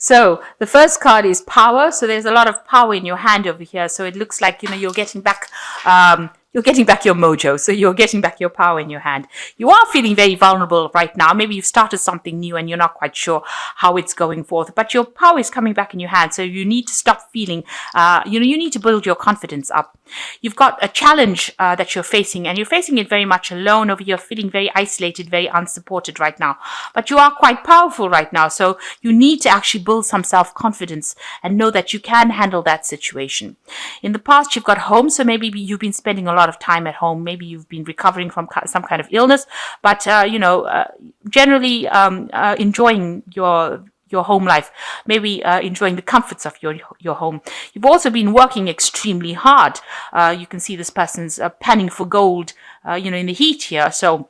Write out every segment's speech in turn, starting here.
So the first card is power. So there's a lot of power in your hand over here. So it looks like, you're getting back, your mojo. So you're getting back your power in your hand. You are feeling very vulnerable right now. Maybe you've started something new and you're not quite sure how it's going forth, but your power is coming back in your hand. So you need to stop feeling, you need to build your confidence up. You've got a challenge that you're facing, and you're facing it very much alone over here, feeling very isolated, very unsupported right now. But you are quite powerful right now. So you need to actually build some self-confidence and know that you can handle that situation. In the past, you've got home. So maybe you've been spending a lot of time at home. Maybe you've been recovering from some kind of illness, but, generally enjoying your home life, maybe enjoying the comforts of your home. You've also been working extremely hard. You can see this person's panning for gold, in the heat here. So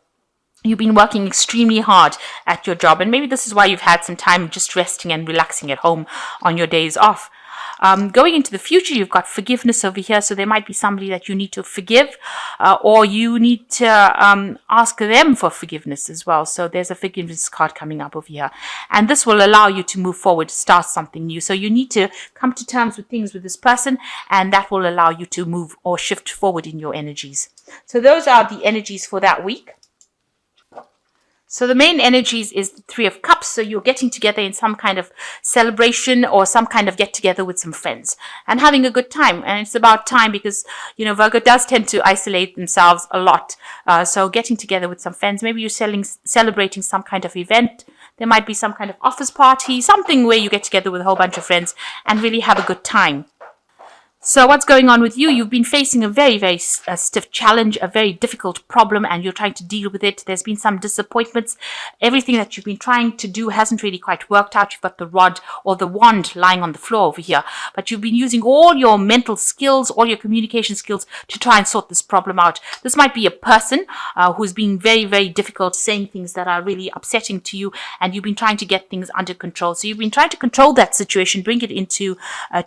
you've been working extremely hard at your job, and maybe this is why you've had some time just resting and relaxing at home on your days off. Going into the future, you've got forgiveness over here. So there might be somebody that you need to forgive, or you need to ask them for forgiveness as well. So there's a forgiveness card coming up over here. And this will allow you to move forward, start something new. So you need to come to terms with things with this person, and that will allow you to move or shift forward in your energies. So those are the energies for that week. So the main energies is the Three of Cups. So you're getting together in some kind of celebration or some kind of get together with some friends and having a good time. And it's about time because, Virgo does tend to isolate themselves a lot. So getting together with some friends, maybe you're celebrating some kind of event. There might be some kind of office party, something where you get together with a whole bunch of friends and really have a good time. So what's going on with you? You've been facing a very, very stiff challenge, a very difficult problem, and you're trying to deal with it. There's been some disappointments. Everything that you've been trying to do hasn't really quite worked out. You've got the rod or the wand lying on the floor over here, but you've been using all your mental skills, all your communication skills to try and sort this problem out. This might be a person who's been very, very difficult, saying things that are really upsetting to you, and you've been trying to get things under control. So you've been trying to control that situation, bring it into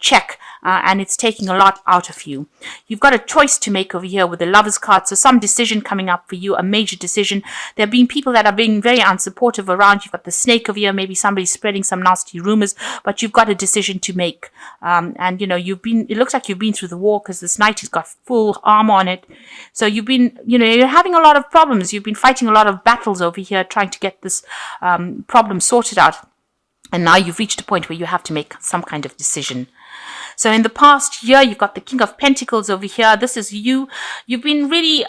check, and it's taking a lot out of you. You've got a choice to make over here with the Lovers card. So some decision coming up for you, a major decision. There have been people that are being very unsupportive around. You've got the Snake over here. Maybe somebody's spreading some nasty rumors, but you've got a decision to make. And it looks like you've been through the war because this Knight has got full armor on it. So you've been, you're having a lot of problems. You've been fighting a lot of battles over here, trying to get this problem sorted out. And now you've reached a point where you have to make some kind of decision. So in the past year, you've got the King of Pentacles over here. This is you. You've been really,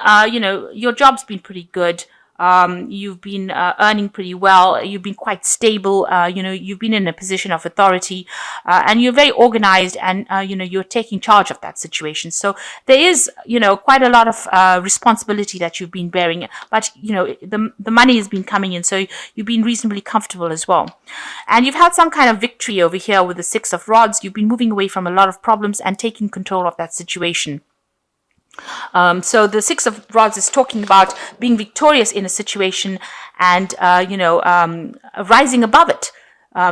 your job's been pretty good. You've been earning pretty well. You've been quite stable. You've been in a position of authority, and you're very organized, and you're taking charge of that situation. So there is, quite a lot of responsibility that you've been bearing, but the money has been coming in, so you've been reasonably comfortable as well. And you've had some kind of victory over here with the Six of Rods. You've been moving away from a lot of problems and taking control of that situation. So the Six of Rods is talking about being victorious in a situation and, rising above it.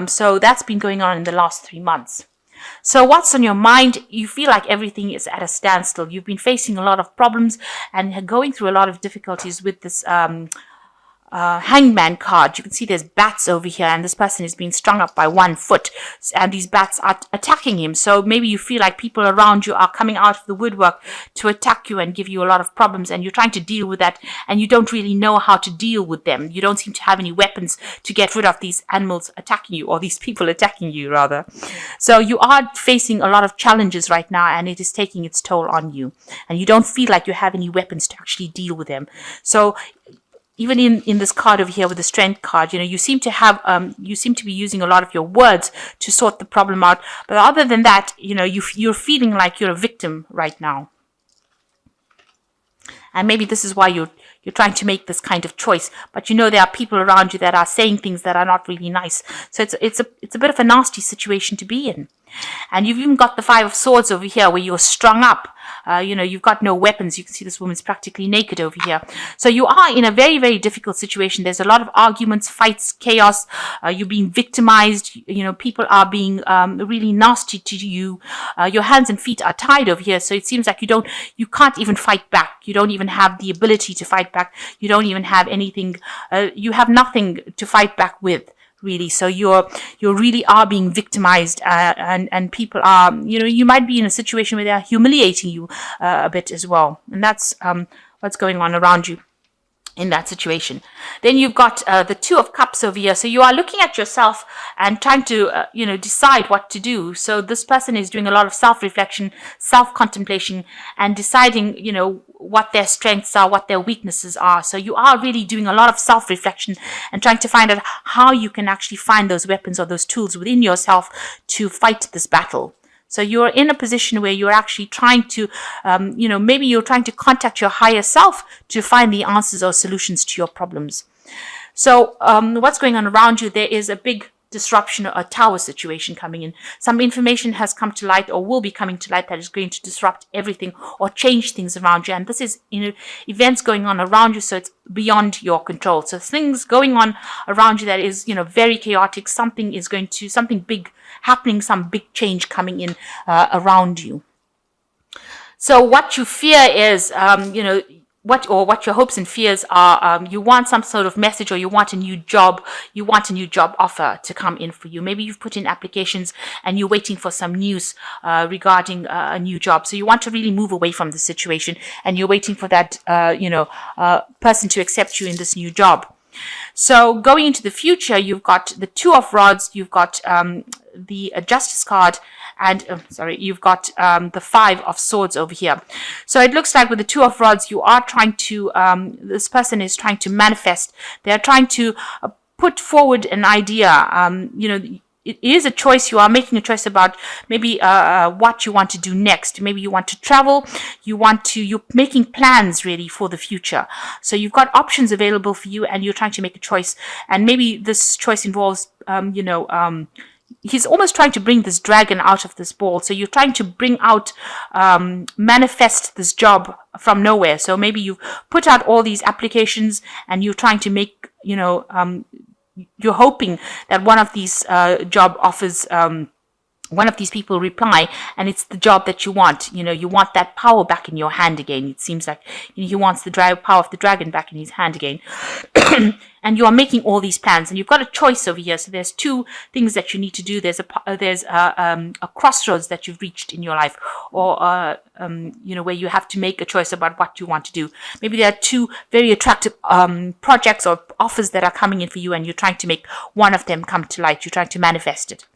So that's been going on in the last 3 months. So what's on your mind? You feel like everything is at a standstill. You've been facing a lot of problems and going through a lot of difficulties with this Hangman card. You can see there's bats over here, and this person is being strung up by one foot, and these bats are attacking him. So maybe you feel like people around you are coming out of the woodwork to attack you and give you a lot of problems, and you're trying to deal with that, and you don't really know how to deal with them. You don't seem to have any weapons to get rid of these animals attacking you, or these people attacking you rather. So you are facing a lot of challenges right now, and it is taking its toll on you, and you don't feel like you have any weapons to actually deal with them. So even in this card over here with the Strength card, you seem to have, you seem to be using a lot of your words to sort the problem out. But other than that, you're feeling like you're a victim right now. And maybe this is why you're trying to make this kind of choice. But there are people around you that are saying things that are not really nice. So it's a bit of a nasty situation to be in. And you've even got the Five of Swords over here where you're strung up. You've got no weapons. You can see this woman's practically naked over here. So you are in a very, very difficult situation. There's a lot of arguments, fights, chaos. You're being victimized. People are being really nasty to you. Your hands and feet are tied over here. So it seems like you can't even fight back. You don't even have the ability to fight back. You don't even have anything. You have nothing to fight back with really. So you really are being victimized, and people are, you might be in a situation where they are humiliating you a bit as well, and that's what's going on around you in that situation. Then you've got the Two of Cups over here. So you are looking at yourself and trying to, decide what to do. So this person is doing a lot of self-reflection, self-contemplation, and deciding, what their strengths are, what their weaknesses are. So you are really doing a lot of self-reflection and trying to find out how you can actually find those weapons or those tools within yourself to fight this battle. So you're in a position where you're actually trying to, maybe you're trying to contact your higher self to find the answers or solutions to your problems. So what's going on around you? There is a big disruption, a tower situation coming in. Some information has come to light or will be coming to light that is going to disrupt everything or change things around you. And this is, events going on around you, so it's beyond your control. So things going on around you that is, very chaotic. Something big happening, some big change coming in around you. So what you fear is, what your hopes and fears are. You want some sort of message, or you want a new job offer to come in for you. Maybe you've put in applications and you're waiting for some news regarding a new job. So you want to really move away from the situation, and you're waiting for that person to accept you in this new job. So going into the future, you've got the Two of Rods, you've got the Justice card, and you've got the Five of Swords over here. So it looks like with the Two of Rods, you are trying to, this person is trying to manifest. They're trying to put forward an idea. It is a choice. You are making a choice about maybe what you want to do next. Maybe you want to travel. You're making plans really for the future. So you've got options available for you, and you're trying to make a choice. And maybe this choice involves, he's almost trying to bring this dragon out of this ball. So you're trying to bring out, manifest this job from nowhere. So maybe you've put out all these applications and you're trying to make, you're hoping that one of these job offers, one of these people reply, and it's the job that you want. You want that power back in your hand again. It seems like he wants the power of the dragon back in his hand again. And you are making all these plans, and you've got a choice over here. So there's two things that you need to do. There's a crossroads that you've reached in your life, or where you have to make a choice about what you want to do. Maybe there are two very attractive projects or offers that are coming in for you, and you're trying to make one of them come to light. You're trying to manifest it.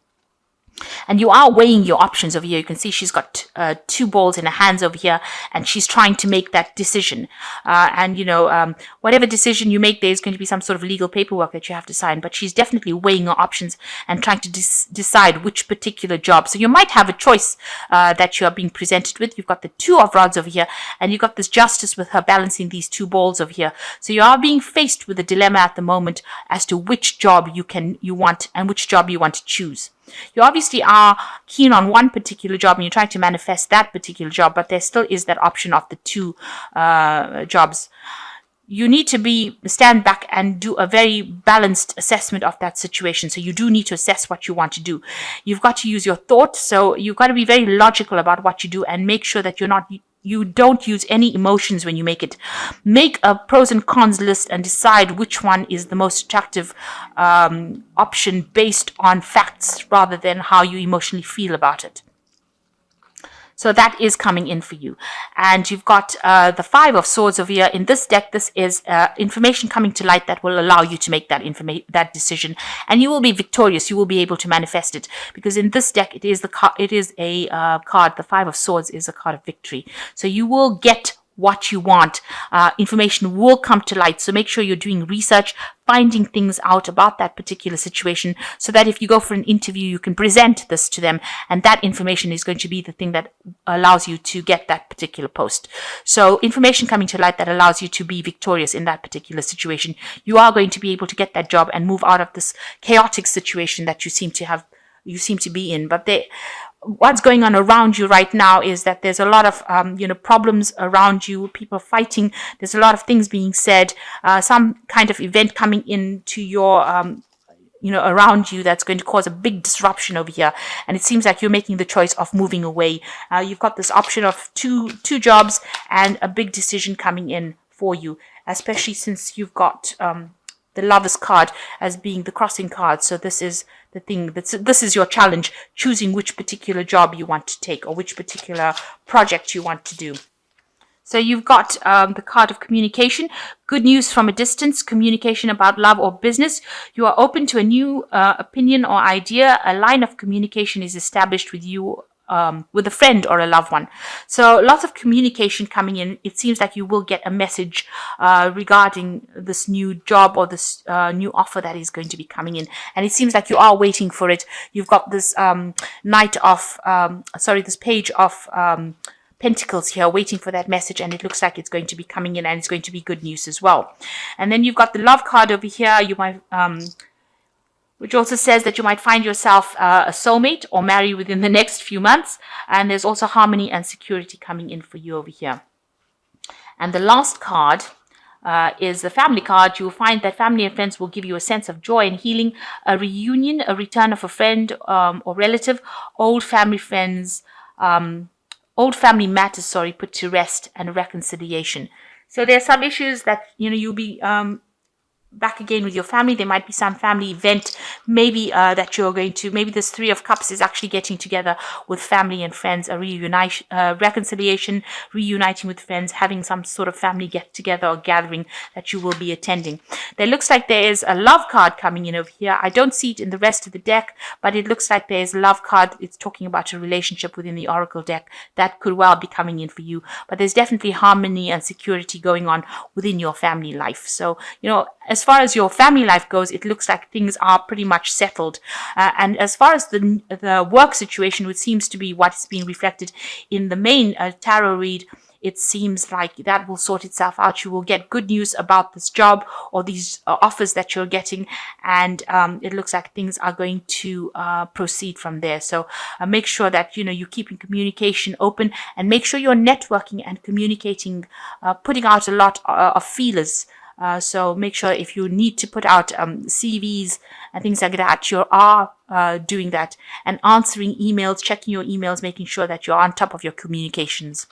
And you are weighing your options over here. You can see she's got two balls in her hands over here, and she's trying to make that decision. Whatever decision you make, there's going to be some sort of legal paperwork that you have to sign. But she's definitely weighing her options and trying to decide which particular job. So you might have a choice that you are being presented with. You've got the Two of Rods over here, and you've got this Justice with her balancing these two balls over here. So you are being faced with a dilemma at the moment as to which job you want and which job you want to choose. You obviously are keen on one particular job and you're trying to manifest that particular job, but there still is that option of the two jobs. You need to stand back and do a very balanced assessment of that situation. So you do need to assess what you want to do. You've got to use your thought. So you've got to be very logical about what you do and make sure that you don't use any emotions when you make it. Make a pros and cons list and decide which one is the most attractive option based on facts rather than how you emotionally feel about it. So that is coming in for you. And you've got the Five of Swords over here. In this deck, this is information coming to light that will allow you to make that decision. And you will be victorious. You will be able to manifest it. Because in this deck, it is a card. The Five of Swords is a card of victory. So you will get what you want. Information will come to light. So make sure you're doing research, finding things out about that particular situation, so that if you go for an interview, you can present this to them, and that information is going to be the thing that allows you to get that particular post. So information coming to light that allows you to be victorious in that particular situation. You are going to be able to get that job and move out of this chaotic situation that you seem to be in. But what's going on around you right now is that there's a lot of problems around you, people fighting. There's a lot of things being said, some kind of event coming into your around you that's going to cause a big disruption over here. And it seems like you're making the choice of moving away. You've got this option of two jobs and a big decision coming in for you, especially since you've got the Lovers card as being the crossing card. So this is the thing, this is your challenge, choosing which particular job you want to take or which particular project you want to do. So you've got the card of communication, good news from a distance, communication about love or business. You are open to a new opinion or idea. A line of communication is established with you, with a friend or a loved one. So lots of communication coming in. It seems like you will get a message regarding this new job or this new offer that is going to be coming in. And it seems like you are waiting for it. You've got this this page of Pentacles here, waiting for that message, and it looks like it's going to be coming in, and it's going to be good news as well. And then you've got the Love card over here. You might, which also says that you might find yourself a soulmate or marry within the next few months. And there's also harmony and security coming in for you over here. And the last card is the Family card. You'll find that family and friends will give you a sense of joy and healing, a reunion, a return of a friend or relative, old family matters, put to rest, and reconciliation. So there are some issues that, you'll be back again with your family. There might be some family event, maybe that you're going to, maybe this Three of Cups is actually getting together with family and friends, a reconciliation, reuniting with friends, having some sort of family get together or gathering that you will be attending. There looks like there is a Love card coming in over here. I don't see it in the rest of the deck, but it looks like there's a Love card. It's talking about a relationship within the Oracle deck that could well be coming in for you. But there's definitely harmony and security going on within your family life. So, as far as your family life goes, it looks like things are pretty much settled. And as far as the work situation, which seems to be what's being reflected in the main tarot read, it seems like that will sort itself out. You will get good news about this job or these offers that you're getting. And it looks like things are going to proceed from there. So make sure that, you're keeping communication open, and make sure you're networking and communicating, putting out a lot of feelers. So make sure if you need to put out CVs and things like that, you are doing that, and answering emails, checking your emails, making sure that you're on top of your communications.